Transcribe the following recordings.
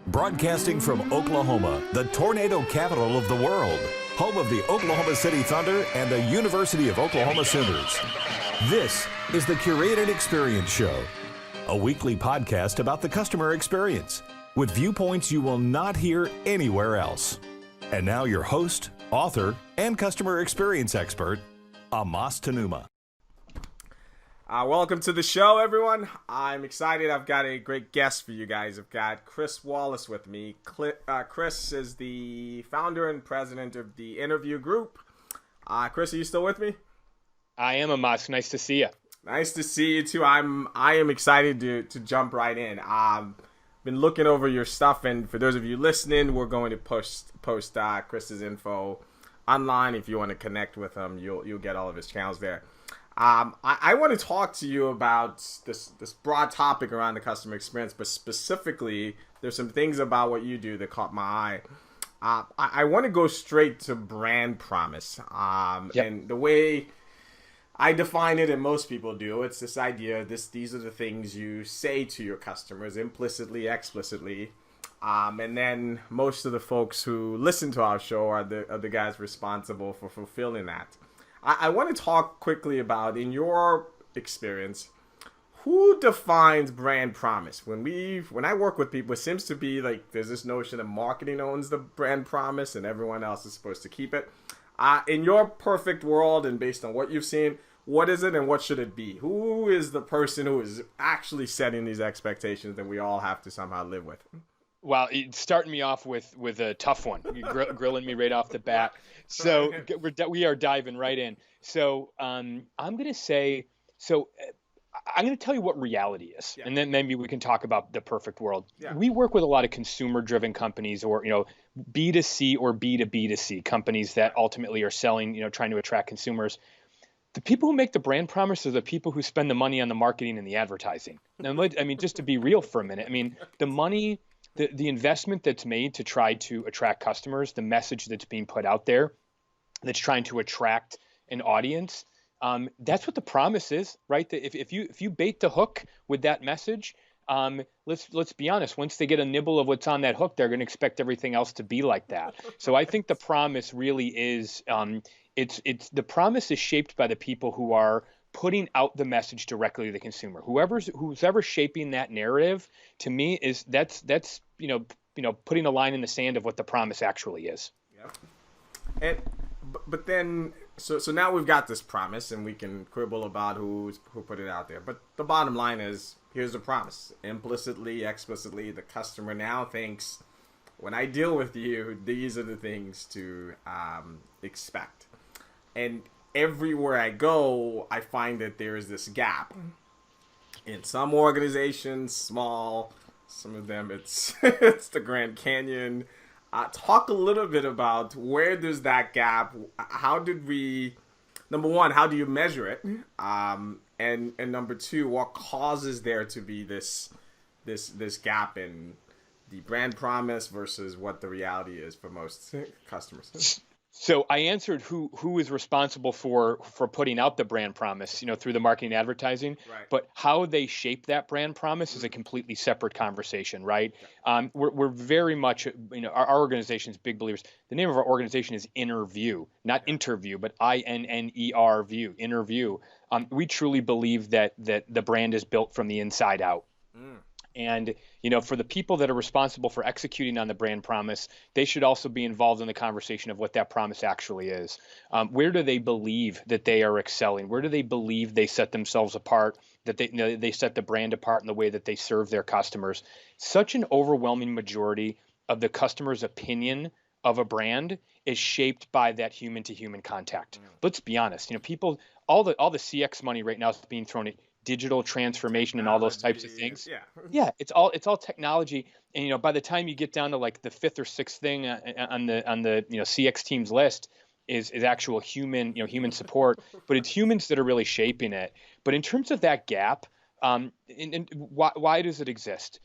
Broadcasting from Oklahoma, the tornado capital of the world, home of the Oklahoma City Thunder and the University of Oklahoma Sooners. This is the Curated Experience Show, a weekly podcast about the customer experience with viewpoints you will not hear anywhere else. And now your host, author, and customer experience expert, Amos Tanuma. Welcome to the show, everyone. I'm excited. I've got a great guest for you guys. I've got Chris Wallace with me. Chris is the founder and president of the Innerview Group. Chris, are you still with me? I am, Amos. Nice to see you. Nice to see you too. I am excited to jump right in. Been looking over your stuff, and for those of you listening, we're going to post Chris's info online. If you want to connect with him, you'll get all of his channels there. I want to talk to you about this broad topic around the customer experience, but specifically, there's some things about what you do that caught my eye. I want to go straight to brand promise. And the way I define it, and most people do, it's this idea, these are the things you say to your customers, implicitly, explicitly. And then most of the folks who listen to our show are the guys responsible for fulfilling that. I want to talk quickly about, in your experience, who defines brand promise? When I work with people, it seems to be like there's this notion that marketing owns the brand promise and everyone else is supposed to keep it. In your perfect world and based on what you've seen, what is it and what should it be? Who is the person who is actually setting these expectations that we all have to somehow live with? Well, it's starting me off with a tough one. You're grilling me right off the bat. So we are diving right in. So I'm going to say, I'm going to tell you what reality is, and then maybe we can talk about the perfect world. Yeah. We work with a lot of consumer-driven companies, or B2C or B2B2C companies that ultimately are selling, trying to attract consumers. The people who make the brand promise are the people who spend the money on the marketing and the advertising. Now, I mean, just to be real for a minute, I mean, the money. The investment that's made to try to attract customers, the message that's being put out there, that's trying to attract an audience, that's what the promise is, right? That if you bait the hook with that message, let's be honest. Once they get a nibble of what's on that hook, they're going to expect everything else to be like that. So I think the promise really is, the promise is shaped by the people who are putting out the message directly to the consumer. Who's ever shaping that narrative, to me, is that's putting a line in the sand of what the promise actually is. Yeah. But then so now we've got this promise, and we can quibble about who put it out there. But the bottom line is, here's the promise. Implicitly, explicitly, the customer now thinks, when I deal with you, these are the things to expect. And everywhere I go, I find that there is this gap. In some organizations, small, some of them it's the Grand Canyon. Talk a little bit about where does that gap? How did we? Number one, how do you measure it? And number two, what causes there to be this gap in the brand promise versus what the reality is for most customers? So I answered who is responsible for putting out the brand promise, through the marketing and advertising, right. But how they shape that brand promise is a completely separate conversation, right? Yeah. We're very much, our organization is big believers. The name of our organization is Innerview, not interview, but INNER view, Innerview. We truly believe that the brand is built from the inside out. Mm. And, for the people that are responsible for executing on the brand promise, they should also be involved in the conversation of what that promise actually is. Where do they believe that they are excelling? Where do they believe they set themselves apart, that they set the brand apart in the way that they serve their customers? Such an overwhelming majority of the customer's opinion of a brand is shaped by that human-to-human contact. Let's be honest. People, all the CX money right now is being thrown at digital transformation and all those types of things. Yeah, it's all technology. And by the time you get down to like the fifth or sixth thing on the CX team's list is actual human support, but it's humans that are really shaping it. But in terms of that gap, and why does it exist?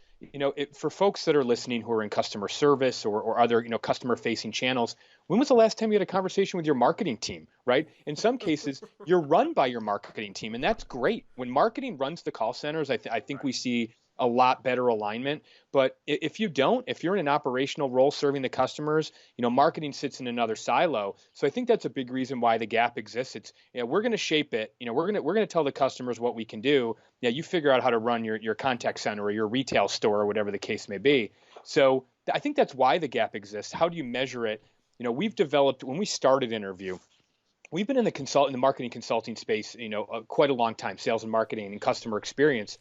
For folks that are listening who are in customer service or other customer facing channels, when was the last time you had a conversation with your marketing team, right? In some cases, you're run by your marketing team, and that's great. When marketing runs the call centers, I think we see a lot better alignment. But if you don't, if you're in an operational role serving the customers, marketing sits in another silo. So I think that's a big reason why the gap exists. It's, we're going to shape it. We're going to tell the customers what we can do. Yeah, you figure out how to run your contact center or your retail store or whatever the case may be. So I think that's why the gap exists. How do you measure it? We've developed, when we started Innerview, we've been in the marketing consulting space, quite a long time, sales and marketing and customer experience.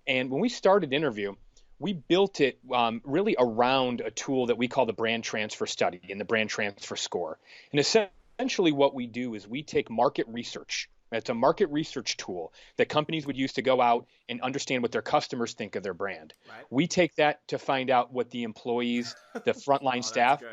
And when we started Innerview, we built it really around a tool that we call the brand transfer study and the brand transfer score. And essentially what we do is we take market research. It's a market research tool that companies would use to go out and understand what their customers think of their brand. Right. We take that to find out what the employees, the frontline staff,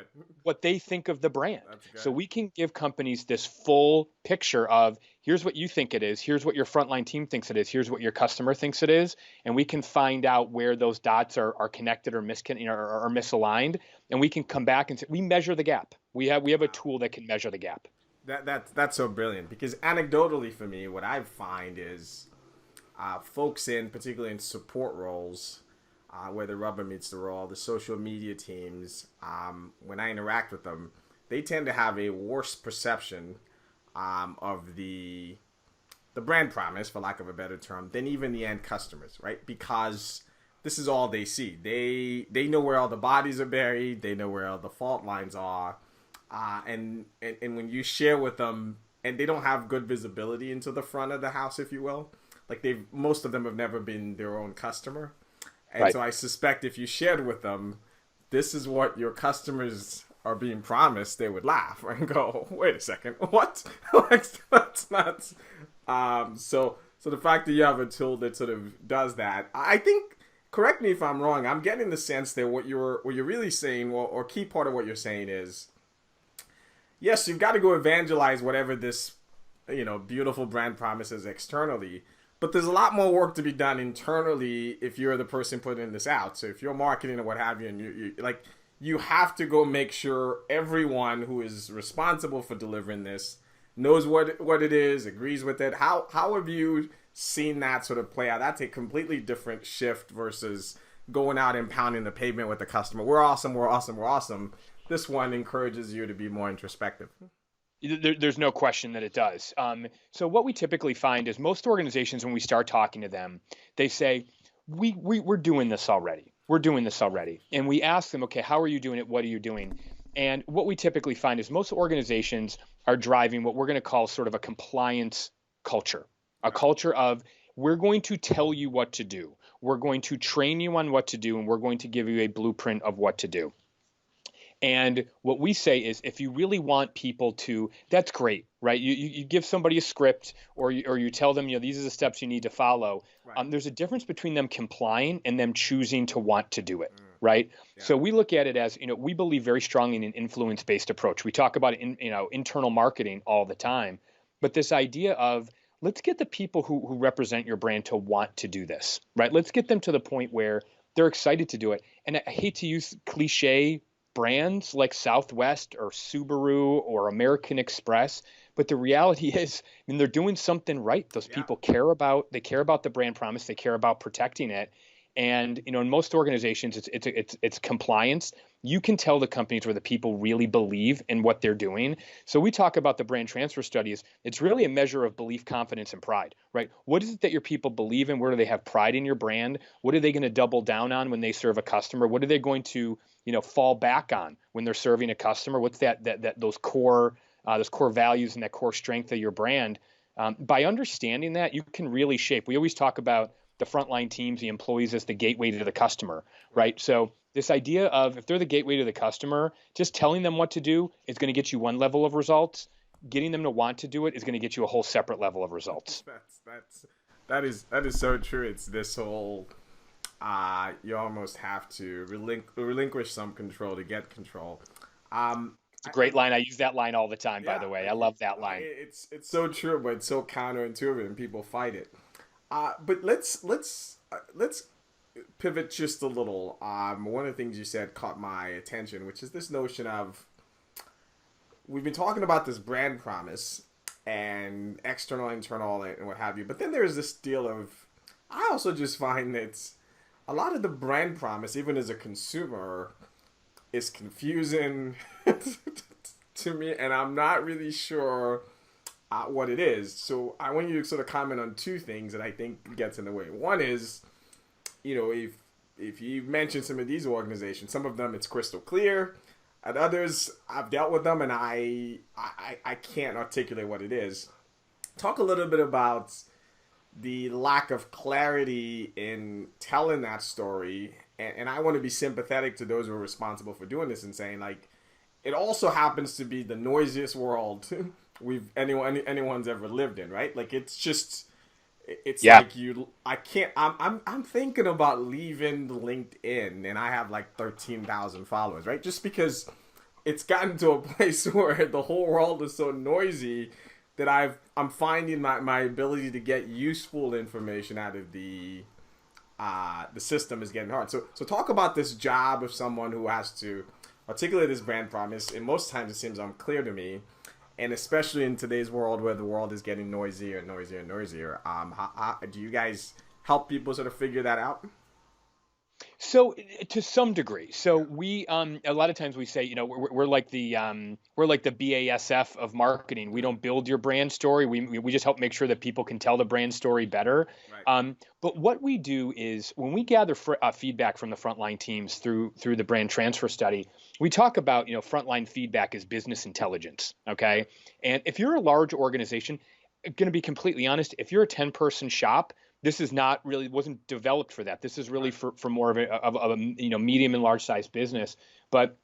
what they think of the brand. So we can give companies this full picture of, here's what you think it is, here's what your frontline team thinks it is, here's what your customer thinks it is, and we can find out where those dots are connected or misaligned, and we can come back and say, we measure the gap. We have a tool that can measure the gap. That's so brilliant, because anecdotally for me, what I find is folks particularly in support roles, where the rubber meets the road, the social media teams, when I interact with them, they tend to have a worse perception of the brand promise, for lack of a better term, than even the end customers, right? Because this is all they see. They know where all the bodies are buried. They know where all the fault lines are. And when you share with them, and they don't have good visibility into the front of the house, if you will, like most of them have never been their own customer. And right. So I suspect if you shared with them, this is what your customers are being promised, they would laugh and go, wait a second, what? That's nuts. So the fact that you have a tool that sort of does that, I think, correct me if I'm wrong, I'm getting the sense that what you're really saying, or key part of what you're saying is, yes, you've got to go evangelize whatever this, beautiful brand promise is externally, but there's a lot more work to be done internally if you're the person putting this out. So if you're marketing or what have you, and you have to go make sure everyone who is responsible for delivering this knows what it is, agrees with it. How have you seen that sort of play out? That's a completely different shift versus going out and pounding the pavement with the customer. We're awesome, we're awesome, we're awesome. This one encourages you to be more introspective. There's no question that it does. So what we typically find is most organizations, when we start talking to them, they say, we're doing this already. We're doing this already. And we ask them, okay, how are you doing it? What are you doing? And what we typically find is most organizations are driving what we're going to call sort of a compliance culture, a culture of, we're going to tell you what to do. We're going to train you on what to do, and we're going to give you a blueprint of what to do. And what we say is, if you really want people to, that's great, right? You give somebody a script, or you tell them, these are the steps you need to follow. Right. There's a difference between them complying and them choosing to want to do it, right? Yeah. So we look at it as, we believe very strongly in an influence-based approach. We talk about internal marketing all the time, but this idea of, let's get the people who represent your brand to want to do this, right? Let's get them to the point where they're excited to do it. And I hate to use cliche brands like Southwest or Subaru or American Express, but the reality is, they're doing something right. Those people care about the brand promise. They care about protecting it. And, in most organizations, it's compliance. You can tell the companies where the people really believe in what they're doing. So we talk about the brand transfer studies. It's really a measure of belief, confidence, and pride, right? What is it that your people believe in? Where do they have pride in your brand? What are they going to double down on when they serve a customer? What are they going to, fall back on when they're serving a customer? What's those core values and that core strength of your brand? By understanding that, you can really shape. We always talk about the frontline teams, the employees, as the gateway to the customer, right? So this idea of, if they're the gateway to the customer, just telling them what to do is going to get you one level of results. Getting them to want to do it is going to get you a whole separate level of results. That is so true. It's this whole, you almost have to relinquish some control to get control. It's a great line. I use that line all the time, by the way. I love that line. It's so true, but it's so counterintuitive, and people fight it. But let's pivot just a little. One of the things you said caught my attention, which is this notion of, we've been talking about this brand promise and external, internal, and what have you. But then there's this deal of, I also just find that a lot of the brand promise, even as a consumer, is confusing to me, and I'm not really sure what it is. So I want you to sort of comment on two things that I think gets in the way. One is, if you mention some of these organizations, some of them it's crystal clear, and others I've dealt with them and I can't articulate what it is. Talk a little bit about the lack of clarity in telling that story, and I want to be sympathetic to those who are responsible for doing this and saying, like, it also happens to be the noisiest world anyone's ever lived in, right? Like, it's like I'm thinking about leaving LinkedIn, and I have like 13,000 followers, right? Just because it's gotten to a place where the whole world is so noisy that I'm finding my ability to get useful information out of the system is getting hard. So talk about this job of someone who has to articulate this brand promise, and most times it seems unclear to me, and especially in today's world where the world is getting noisier and noisier and noisier. How do you guys help people sort of figure that out? So to some degree, so we a lot of times we say, we're like the BASF of marketing. We don't build your brand story. We just help make sure that people can tell the brand story better. Right. But what we do is when we gather feedback from the frontline teams through the brand transfer study, we talk about frontline feedback is business intelligence. Okay, and if you're a large organization, going to be completely honest, if you're a 10-person shop, this is not really wasn't developed for that. This is really for more of a medium and large size business. But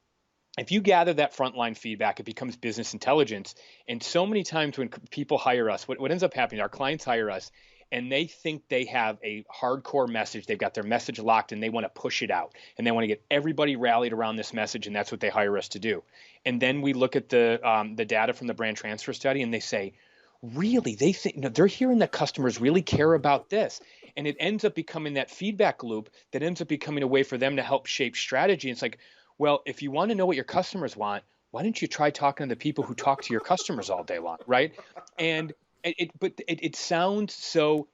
if you gather that frontline feedback, it becomes business intelligence. And so many times when people hire us, what ends up happening, our clients hire us and they think they have a hardcore message. They've got their message locked and they want to push it out. And they want to get everybody rallied around this message. And that's what they hire us to do. And then we look at the data from the brand transfer study and they say, really, they think they're hearing that customers really care about this. And it ends up becoming that feedback loop that ends up becoming a way for them to help shape strategy. And it's like, well, if you want to know what your customers want, why don't you try talking to the people who talk to your customers all day long, right? And it sounds so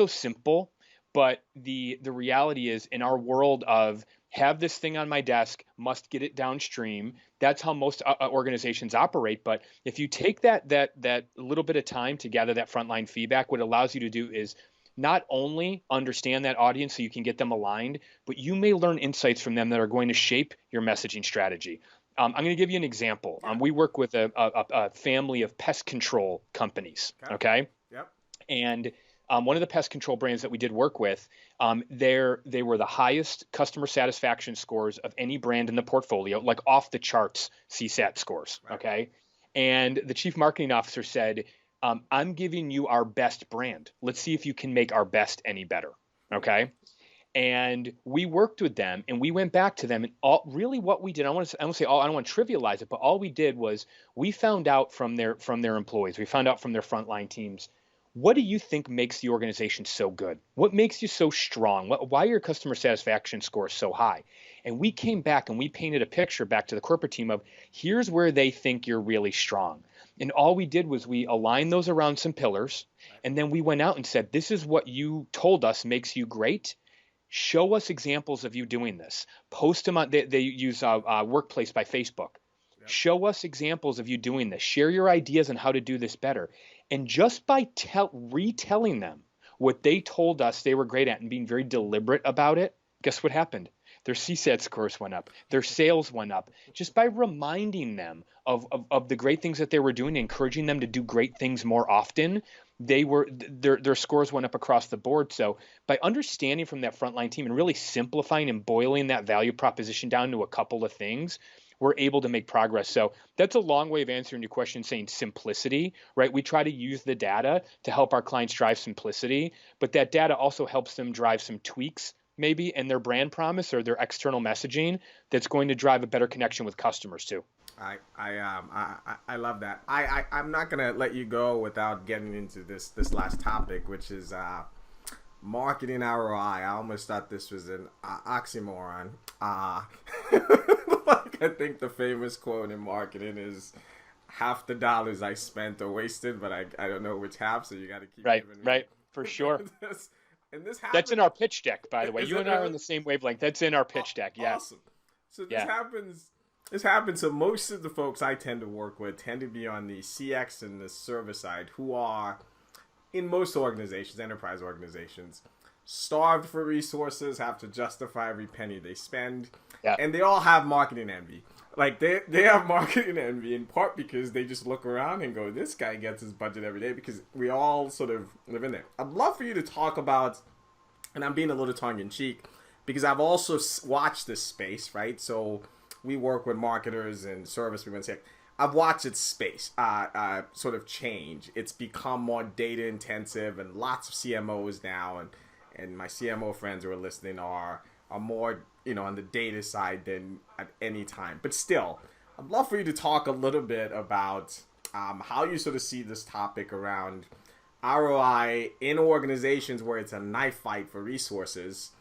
simple, but the reality is in our world of have this thing on my desk, must get it downstream. That's how most organizations operate. But if you take that little bit of time to gather that frontline feedback, what it allows you to do is not only understand that audience so you can get them aligned, but you may learn insights from them that are going to shape your messaging strategy. I'm going to give you an example. We work with a family of pest control companies. Okay. Yep. And one of the pest control brands that we did work with, they were the highest customer satisfaction scores of any brand in the portfolio, like off the charts CSAT scores. Right. Okay. And the chief marketing officer said, I'm giving you our best brand. Let's see if you can make our best any better. Okay. And we worked with them and we went back to them and really what we did, I don't want to trivialize it, but all we did was we found out from their employees, we found out from their frontline teams, what do you think makes the organization so good? What makes you so strong? Why are your customer satisfaction scores so high? And we came back and we painted a picture back to the corporate team of here's where they think you're really strong. And all we did was we aligned those around some pillars. And then we went out and said, this is what you told us makes you great. Show us examples of you doing this. Post them on, they use Workplace by Facebook. Yep. Show us examples of you doing this. Share your ideas on how to do this better. And just by retelling them what they told us they were great at and being very deliberate about it, guess what happened? Their CSAT scores went up. Their sales went up. Just by reminding them of the great things that they were doing, encouraging them to do great things more often, their scores went up across the board. So by understanding from that frontline team and really simplifying and boiling that value proposition down to a couple of things, we're able to make progress. So that's a long way of answering your question, saying simplicity, right? We try to use the data to help our clients drive simplicity, but that data also helps them drive some tweaks maybe in their brand promise or their external messaging that's going to drive a better connection with customers too. I love that. I'm not gonna let you go without getting into this last topic, which is marketing ROI. I almost thought this was an oxymoron. Like I think the famous quote in marketing is half the dollars I spent are wasted, but I don't know which half, so you got to keep right, giving me. Right, for sure. And this happens. That's in our pitch deck, by the way. You and I are really? on the same wavelength. That's in our pitch deck. Yeah. Awesome. So this happens. This happens. So most of the folks I tend to work with tend to be on the CX and the service side, who are in most organizations, enterprise organizations, starved for resources, have to justify every penny they spend, and they all have marketing envy. Like they have marketing envy in part because they just look around and go, this guy gets his budget every day, because we all sort of live in there. I'd love for you to talk about, and I'm being a little tongue in cheek, because I've also watched this space, right? So we work with marketers and service people and say, I've watched its space sort of change. It's become more data intensive, and lots of CMOs now, and my CMO friends who are listening are more, on the data side than at any time. But still, I'd love for you to talk a little bit about how you sort of see this topic around ROI in organizations where it's a knife fight for resources.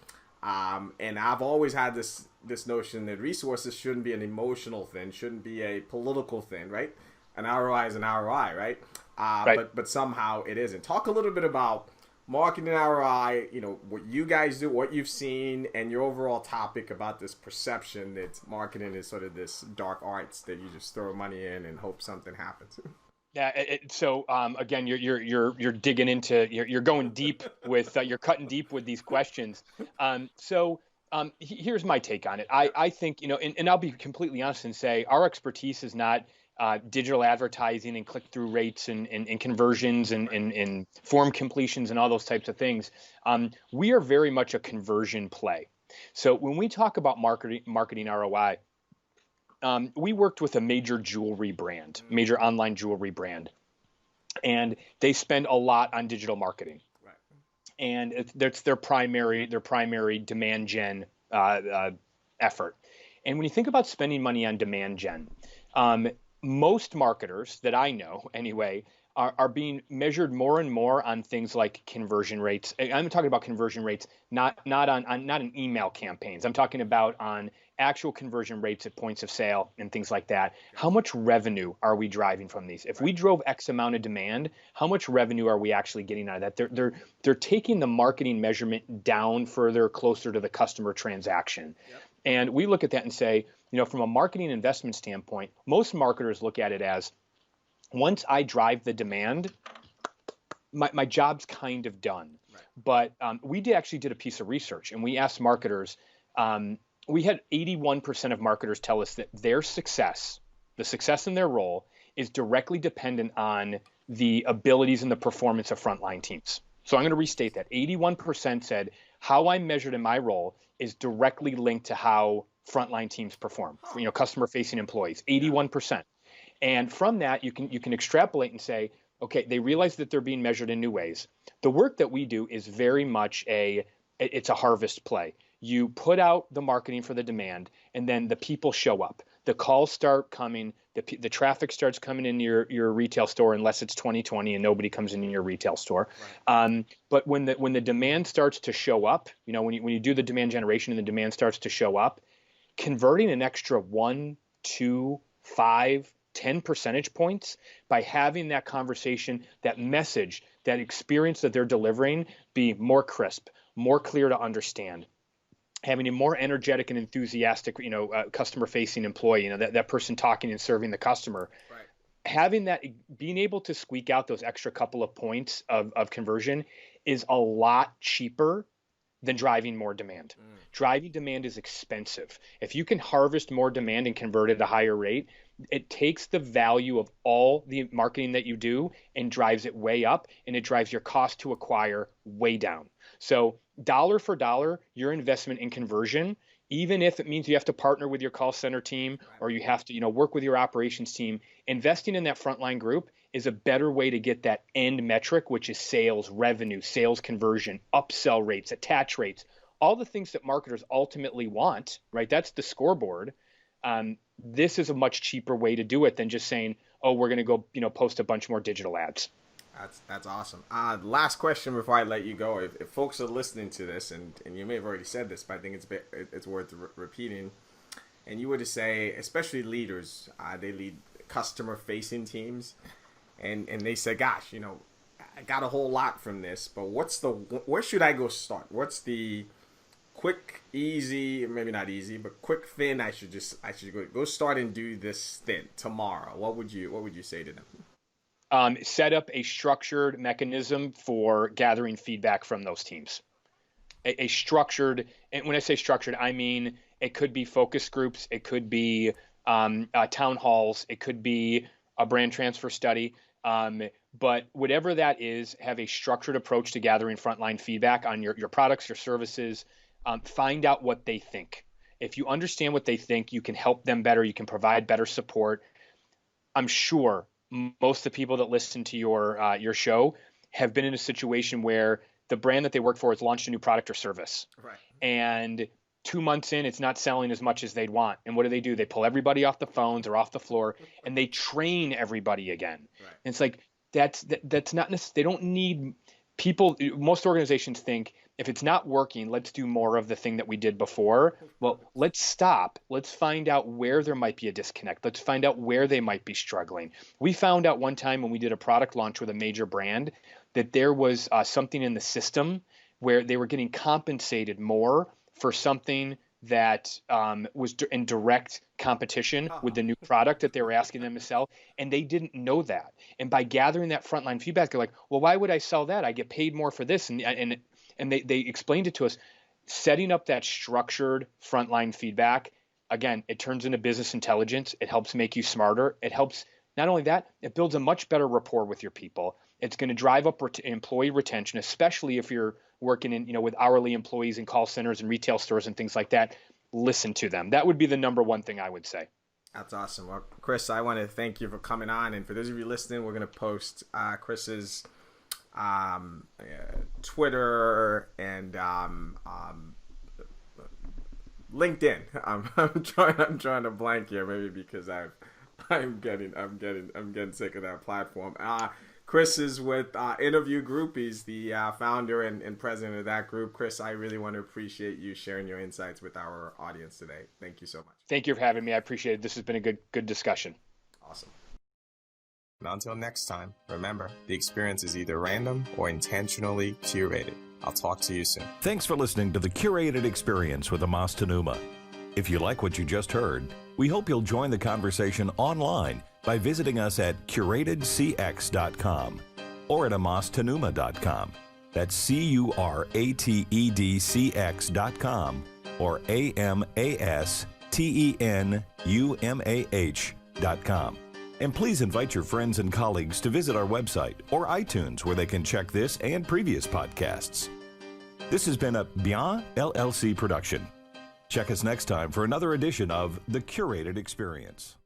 And I've always had this notion that resources shouldn't be an emotional thing, shouldn't be a political thing, right? An ROI is an ROI, right? Right. But somehow it isn't. Talk a little bit about marketing ROI, what you guys do, what you've seen, and your overall topic about this perception that marketing is sort of this dark arts that you just throw money in and hope something happens. Yeah. So again, you're digging into, you're going deep with, you're cutting deep with these questions. Here's my take on it. I think, and I'll be completely honest and say our expertise is not digital advertising and click-through rates and conversions and form completions and all those types of things. We are very much a conversion play. So when we talk about marketing ROI, we worked with a major major online jewelry brand, and they spend a lot on digital marketing. Right. And that's their primary demand gen effort. And when you think about spending money on demand gen, most marketers that I know anyway are being measured more and more on things like conversion rates. I'm talking about conversion rates, not in email campaigns. I'm talking about on actual conversion rates at points of sale and things like that. How much revenue are we driving from these? If we drove X amount of demand, how much revenue are we actually getting out of that? They're taking the marketing measurement down further, closer to the customer transaction. Yep. And we look at that and say, from a marketing investment standpoint, most marketers look at it as, once I drive the demand, my job's kind of done. Right. But we actually did a piece of research, and we asked marketers. We had 81% of marketers tell us that their success, the success in their role, is directly dependent on the abilities and the performance of frontline teams. So I'm going to restate that. 81% said how I'm measured in my role is directly linked to how frontline teams perform. Customer-facing employees, 81%. And from that, you can extrapolate and say, okay, they realize that they're being measured in new ways. The work that we do is very much it's a harvest play. You put out the marketing for the demand, and then the people show up. The calls start coming. The traffic starts coming in your retail store, unless it's 2020 and nobody comes in your retail store. Right. But when the demand starts to show up, when you do the demand generation and the demand starts to show up, converting an extra 1, 2, 5, 10 percentage points by having that conversation, that message, that experience that they're delivering be more crisp, more clear to understand. Having a more energetic and enthusiastic, customer-facing employee, that person talking and serving the customer. Right. Having that, being able to squeak out those extra couple of points of conversion is a lot cheaper than driving more demand. Driving demand is expensive. If you can harvest more demand and convert it at a higher rate, it takes the value of all the marketing that you do and drives it way up, and it drives your cost to acquire way down. So dollar for dollar, your investment in conversion, even if it means you have to partner with your call center team or you have to, work with your operations team, investing in that frontline group is a better way to get that end metric, which is sales revenue, sales conversion, upsell rates, attach rates, all the things that marketers ultimately want, right? That's the scoreboard. This is a much cheaper way to do it than just saying, oh, we're going to go, post a bunch more digital ads. That's awesome. Last question before I let you go. If folks are listening to this, and you may have already said this, but I think it's worth repeating, and you were to say, especially leaders, they lead customer-facing teams, and they say, gosh, I got a whole lot from this, but where should I go start? What's the quick, easy, maybe not easy, but quick thing I should go start and do this thing tomorrow? What would you say to them? Set up a structured mechanism for gathering feedback from those teams. A structured, and when I say structured, I mean it could be focus groups, it could be town halls, it could be a brand transfer study. But whatever that is, have a structured approach to gathering frontline feedback on your products, your services. Find out what they think. If you understand what they think, you can help them better. You can provide better support. I'm sure most of the people that listen to your show have been in a situation where the brand that they work for has launched a new product or service. Right. And 2 months in, it's not selling as much as they'd want. And what do? They pull everybody off the phones or off the floor and they train everybody again. Right. And it's like, that's not necessarily, they don't need people. Most organizations think if it's not working, let's do more of the thing that we did before. Well, let's stop. Let's find out where there might be a disconnect. Let's find out where they might be struggling. We found out one time when we did a product launch with a major brand that there was something in the system where they were getting compensated more for something that was in direct competition with the new product that they were asking them to sell, and they didn't know that. And by gathering that frontline feedback, they're like, well, why would I sell that? I get paid more for this. And they explained it to us. Setting up that structured frontline feedback, again, it turns into business intelligence. It helps make you smarter. It helps, not only that, it builds a much better rapport with your people. It's going to drive up employee retention, especially if you're working in, with hourly employees in call centers and retail stores and things like that. Listen to them. That would be the number one thing I would say. That's awesome. Well, Chris, I want to thank you for coming on. And for those of you listening, we're going to post Chris's Twitter and LinkedIn. I'm trying to blank here, maybe because I'm getting sick of that platform. Chris is with Innerview Group. He's the founder and president of that group. Chris, I really want to appreciate you sharing your insights with our audience today. Thank you so much. Thank you for having me. I appreciate it. This has been a good discussion. Awesome. And until next time, remember, the experience is either random or intentionally curated. I'll talk to you soon. Thanks for listening to the Curated Experience with Amos Tanuma. If you like what you just heard, we hope you'll join the conversation online by visiting us at curatedcx.com or at amostanuma.com. That's curatedcx.com or amastenumah.com. And please invite your friends and colleagues to visit our website or iTunes, where they can check this and previous podcasts. This has been a Bien LLC production. Check us next time for another edition of The Curated Experience.